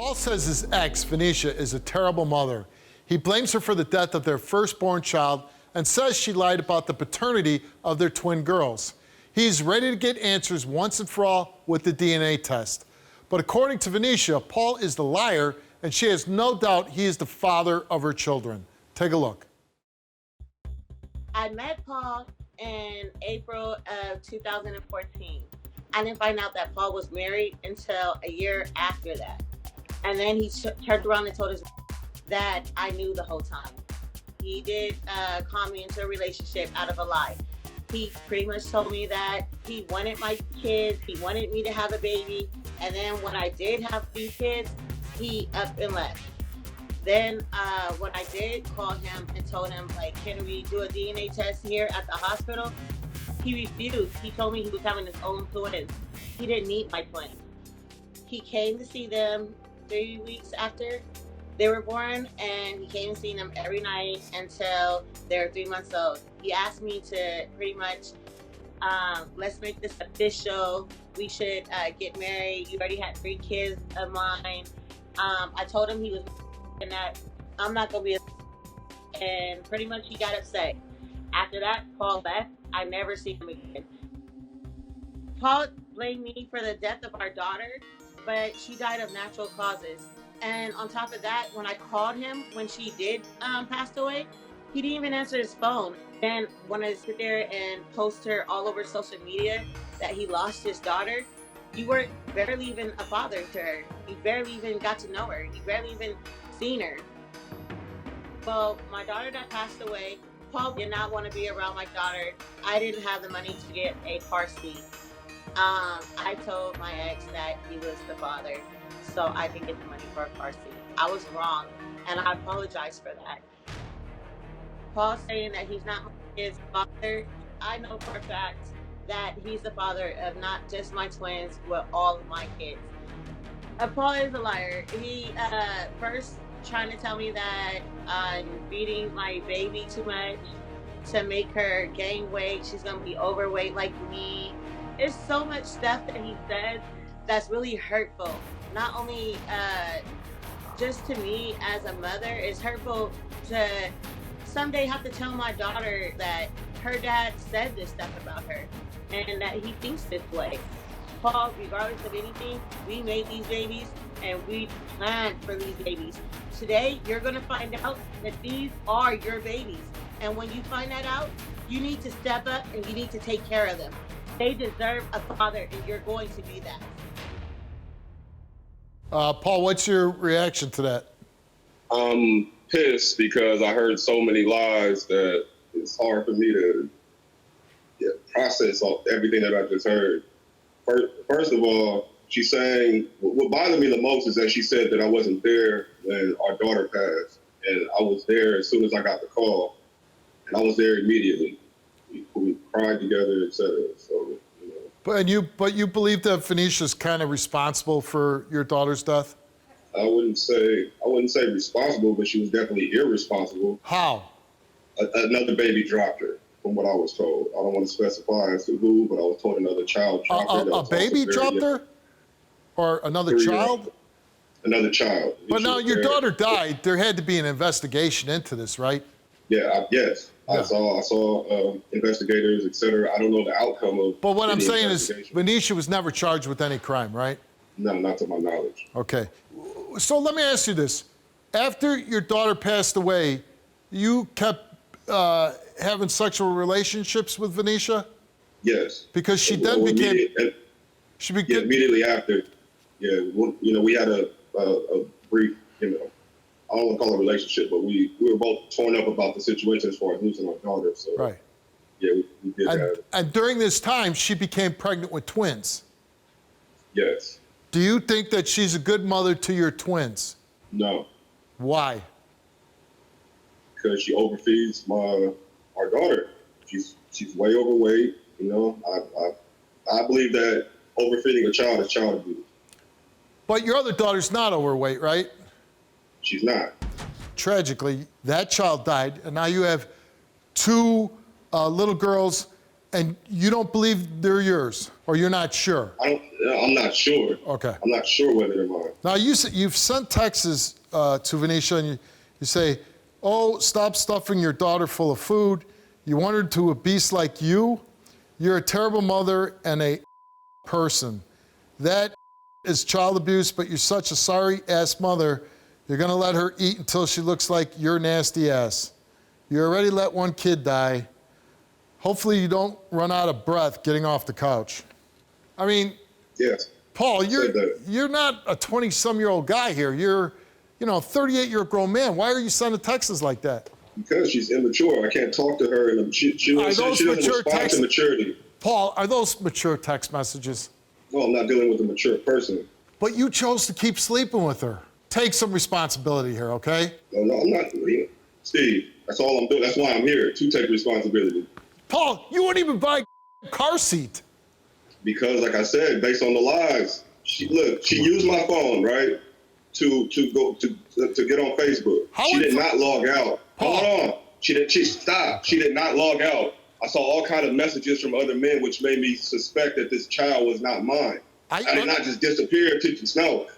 Paul says his ex, Vanisha, is a terrible mother. He blames her for the death of their firstborn child and says she lied about the paternity of their twin girls. He's ready to get answers once and for all with the DNA test. But according to Vanisha, Paul is the liar, and she has no doubt he is the father of her children. Take a look. I met Paul in April of 2014. I didn't find out that Paul was married until a year after that. And then he turned around and told us that I knew the whole time. He did con me into a relationship out of a lie. He pretty much told me that he wanted my kids, he wanted me to have a baby, and then when I did have these kids, he up and left. Then when I did call him and told him, like, can we do a DNA test here at the hospital? He refused. He told me he was having his own twins. He didn't need my twins. He came to see them 3 weeks after they were born, and he came to see them every night until they were 3 months old. He asked me to pretty much, let's make this official. We should get married. You already had 3 kids of mine. I told him he was and that I'm not gonna be and pretty much he got upset. After that, Paul left. I never see him again. Paul blamed me for the death of our daughter, but she died of natural causes. And on top of that, when I called him when she did pass away, he didn't even answer his phone. Then when I sit there and post her all over social media that he lost his daughter, you were barely even a father to her. You barely even got to know her. You barely even seen her. Well, my daughter that passed away, Paul did not want to be around my daughter. I didn't have the money to get a car seat. I told my ex that he was the father, so I didn't get the money for a car seat. I was wrong, and I apologize for that. Paul saying that he's not his father, I know for a fact that he's the father of not just my twins, but all of my kids. Paul is a liar. He first trying to tell me that I'm feeding my baby too much to make her gain weight. She's gonna be overweight like me. There's so much stuff that he says that's really hurtful. Not only just to me as a mother, it's hurtful to someday have to tell my daughter that her dad said this stuff about her and that he thinks this way. Paul, regardless of anything, we made these babies and we planned for these babies. Today, you're gonna find out that these are your babies. And when you find that out, you need to step up and you need to take care of them. They deserve a father, and you're going to be that. Paul, what's your reaction to that? I'm pissed because I heard so many lies that it's hard for me to process everything that I just heard. First of all, she's saying, what bothered me the most is that she said that I wasn't there when our daughter passed. And I was there as soon as I got the call. And I was there immediately. We cried together, etc. So, you know. But you believe that Vanisha's kind of responsible for your daughter's death? I wouldn't say responsible, but she was definitely irresponsible. How? Another baby dropped her, from what I was told. I don't want to specify as to who, but I was told another child dropped her. A baby dropped her? Or another child? Another child. But now your daughter died. There had to be an investigation into this, right? Yeah, yes. Yeah. I saw investigators, etc. I don't know the outcome of. But what I'm saying is, Vanisha was never charged with any crime, right? No, not to my knowledge. Okay. So let me ask you this. After your daughter passed away, you kept having sexual relationships with Vanisha? Yes. Because she then became... immediately after. Yeah, you know, we had a brief, you know, I don't want to call it a relationship, but we were both torn up about the situation as far as losing our daughter. So, right. Yeah, we did that. And during this time, she became pregnant with twins. Yes. Do you think that she's a good mother to your twins? No. Why? Because she overfeeds our daughter. She's way overweight. You know, I believe that overfeeding a child is child abuse. But your other daughter's not overweight, right? She's not. Tragically, that child died, and now you have 2 little girls And you don't believe they're yours, or you're not sure? I'm not sure. Okay. I'm not sure whether they're mine. Now, you've sent texts to Vanisha, and you say, oh, stop stuffing your daughter full of food. You want her to a beast like you? You're a terrible mother and a person. That is child abuse, but you're such a sorry-ass mother. You're gonna let her eat until she looks like your nasty ass. You already let one kid die. Hopefully you don't run out of breath getting off the couch. I mean, Yes. Paul, you're not a 20-some-year-old guy here. You're, a 38-year-old grown man. Why are you sending texts like that? Because she's immature. I can't talk to her, and she doesn't respond to maturity. Paul, are those mature text messages? No, I'm not dealing with a mature person. But you chose to keep sleeping with her. Take some responsibility here, okay? No, I'm not. Steve, that's all I'm doing. That's why I'm here, to take responsibility. Paul, you wouldn't even buy a car seat. Because, like I said, based on the lies, she used my phone, right, to get on Facebook. She did not log out. Paul. Hold on. She stopped. She did not log out. I saw all kind of messages from other men, which made me suspect that this child was not mine. I did not just disappear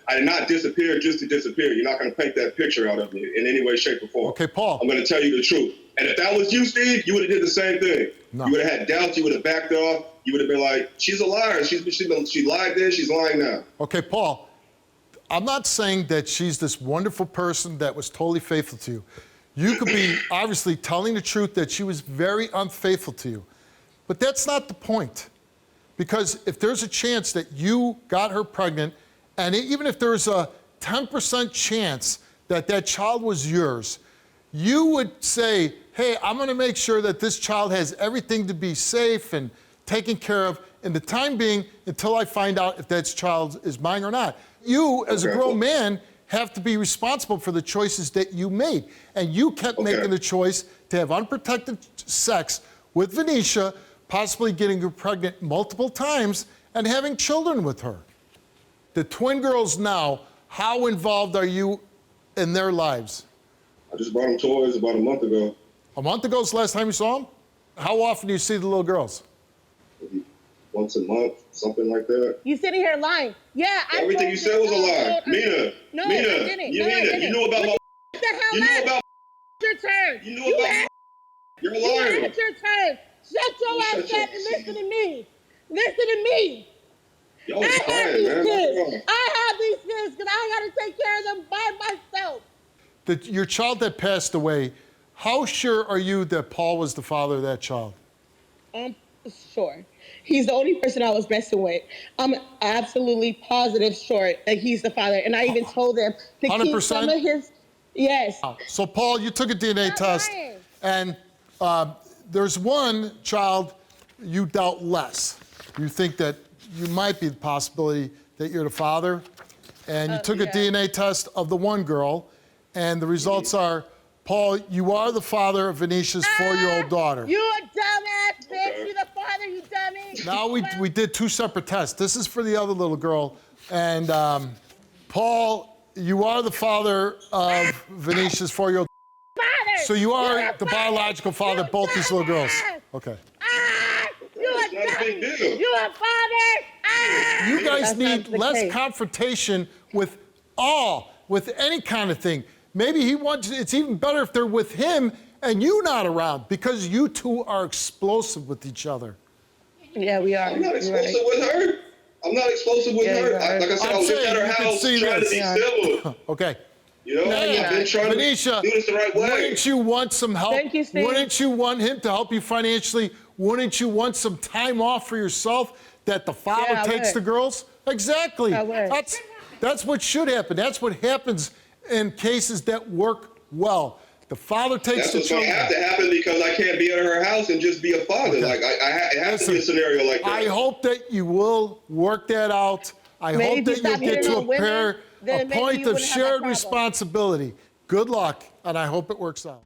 I did not disappear just to disappear. You're not going to paint that picture out of me in any way, shape, or form. Okay, Paul. I'm going to tell you the truth. And if that was you, Steve, you would have did the same thing. No. You would have had doubts. You would have backed off. You would have been like, she's a liar. She lied then. She's lying now. Okay, Paul, I'm not saying that she's this wonderful person that was totally faithful to you. You could be obviously telling the truth that she was very unfaithful to you. But that's not the point. Because if there's a chance that you got her pregnant, and even if there's a 10% chance that that child was yours, you would say, hey, I'm gonna make sure that this child has everything to be safe and taken care of in the time being until I find out if that child is mine or not. You, as a grown man, have to be responsible for the choices that you made. And you kept making the choice to have unprotected sex with Vanisha, possibly getting her pregnant multiple times and having children with her. The twin girls now, how involved are you in their lives? I just bought them toys about a month ago. A month ago is the last time you saw them? How often do you see the little girls? Maybe once a month, something like that. You sitting here lying. Yeah, everything you said was a lie. Mina, I didn't. you knew about my. What the hell? You knew about. Your turn. You knew about. You're a liar. You had your turn. Shut your ass up and listen to me. Listen to me. Y'all was crying, man. I have these kids because I got to take care of them by myself. Your child that passed away, how sure are you that Paul was the father of that child? Sure. He's the only person I was messing with. I'm absolutely positive sure that he's the father. And I even told them to 100%? keep some of his... Yes. So, Paul, you took a DNA test, and there's one child you doubt less. You think that you might be the possibility that you're the father, and you took a DNA test of the one girl, and the results are, Paul, you are the father of Vanisha's 4-year-old daughter. You a dumbass bitch. You the father, you dummy. Now we did 2 separate tests. This is for the other little girl. And Paul, you are the father of Vanisha's 4-year-old Father. So you are the biological father of both these little girls. Okay. You a dummy. You a father. You guys need less confrontation with any kind of thing. Maybe it's even better if they're with him and you not around, because you two are explosive with each other. Yeah, we are. I'm not explosive with her. I'm not explosive with her. Like I said, I was just at her house trying to be civil. Okay. You know, I've been trying Vanisha, to do this the right way. Wouldn't you want some help? Thank you, Steve. Wouldn't you want him to help you financially? Wouldn't you want some time off for yourself that the father takes the girls? Exactly. I would. That's what should happen. That's what happens in cases that work well. The father takes the children. That's what's going to have to happen because I can't be at her house and just be a father. Like, it has to be a scenario like that. I hope that you will work that out. I hope that you'll get to a point of shared responsibility. Good luck, and I hope it works out.